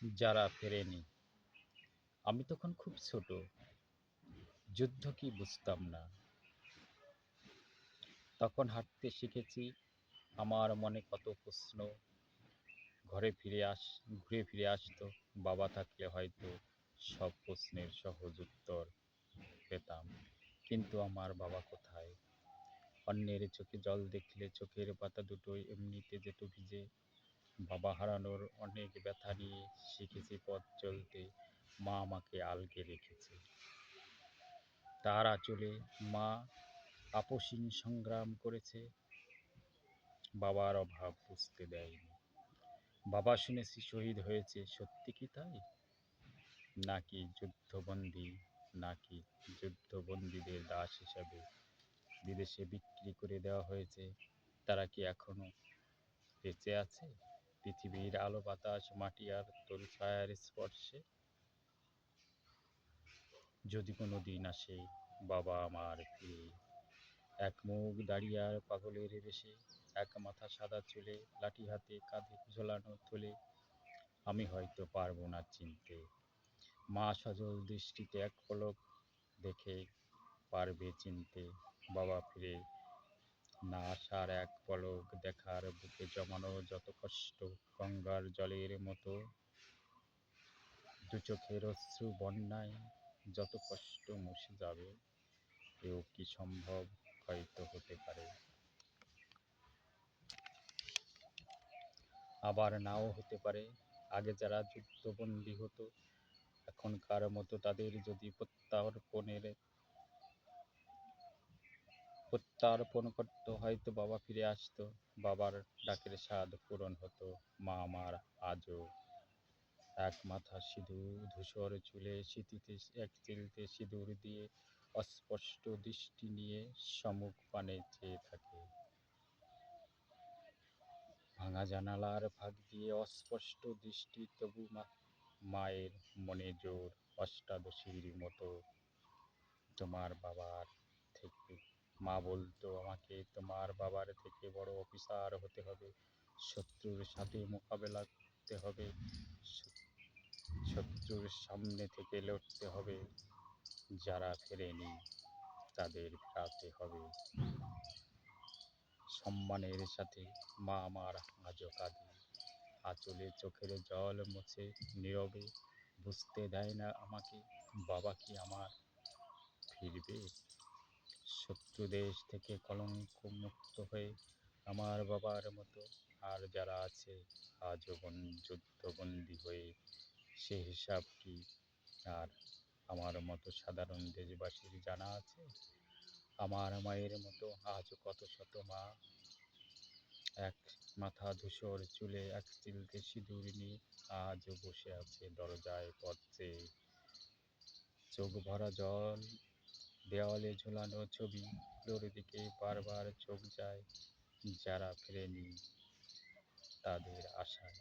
যারা ফেরেনি। আমি তখন খুব ছোট, যুদ্ধ কি বুঝতাম না। তখন হাঁটতে শিখেছি, আমার মনে কত প্রশ্ন ঘুরে ফিরে আসতো। বাবা থাকলে হয়তো সব প্রশ্নের সহজ উত্তর পেতাম। কিন্তু আমার বাবা কোথায়? অন্যের চোখে জল দেখলে চোখের পাতা দুটোই এমনিতে যেত ভিজে। বাবা হারানোর অনেক ব্যথা নিয়ে শিখেছি পথ চলতে। মা আমাকে আলগে রেখেছে তার আঁচলে। মা আপসহীন সংগ্রাম করেছে, বাবার অভাব বুঝতে দেয়নি। বাবা শুনেছি শহীদ হয়েছে, সত্যি কি তাই? নাকি যুদ্ধবন্দী, নাকি যুদ্ধবন্দীদের দাস হিসাবে বিদেশে বিক্রি করে দেওয়া হয়েছে? তারা কি এখনো বেঁচে আছে পৃথিবীর আলো বাতাস মাটি আর তরু ছায়ার স্পর্শে? যদি কোনো দিন আসে বাবা আমার ফিরে, এক মুখ দাঁড়িয়ে আর পাগলের বেশে, এক মাথা সাদা চুলে, লাঠি হাতে কাঁধে ঝোলানো থলে, আমি হয়তো পারবো না চিনতে। মা সজল দৃষ্টিতে এক পলক দেখে পারবে চিনতে। বাবা ফিরে না আসার এক পলক দেখার বুকে জমানো যত কষ্ট গঙ্গার জলের মতো, দু চোখের অশ্রু বন্যায় যত কষ্ট মুছে যাবে। এও কি সম্ভব? হয়তো হতে পারে, আবার নাও হতে পারে। আগে যারা যুদ্ধবন্দী হতো এখনকার মতো তাদের যদি প্রত্যার্পণ করত, হয়তো বাবা ফিরে আসতো। বাবার ডাকের স্বাদ পূরণ হতো। মা আমার আজও এক মাথা সিঁদুর ধূসর চুলে, স্মৃতিতে এক চিলতে সিঁদুর দিয়ে অস্পষ্ট দৃষ্টি নিয়ে সম্মুখ পানে চেয়ে থাকে। ভাঙা জানালার ফাঁক দিয়ে অস্পষ্ট দৃষ্টি, তবু মায়ের মনে জোর অষ্টাদশীর মতো। তোমার বাবার থেকে, মা বলতো আমাকে, তোমার বাবার থেকে বড় অফিসার হতে হবে, শত্রুর সাথে মোকাবেলা করতে হবে, শত্রুর সামনে থেকে লড়তে হবে, যারা ফেরেনি তাদের ফেরাতে হবে সম্মানের সাথে। মা আমার আজও কাঁদে, আঁচলে চোখের জল মুছে নীরবে, বুঝতে দেয় না আমাকে বাবা কি আমার ফিরবে শত্রু দেশ থেকে কলঙ্ক মুক্ত হয়ে, আমার বাবার মতো। আর যারা আছে আজও যুদ্ধবন্দী হয়ে, সে হিসাব কি আর আমার মতো সাধারণ দেশবাসীর জানা আছে? আমার মায়ের মতো আজও কত শত মা, এক মাথা ধূসর চুলে এক চিলতে সিঁদুর নিয়ে আজও বসে আছে দরজায় পথ চেয়ে, চোখ ভরা জল, দেওয়ালে ঝোলানো ছবি, গুলোর দিকে বারবার চোখ যায়। যারা ফেরেনি তাদের আশায়।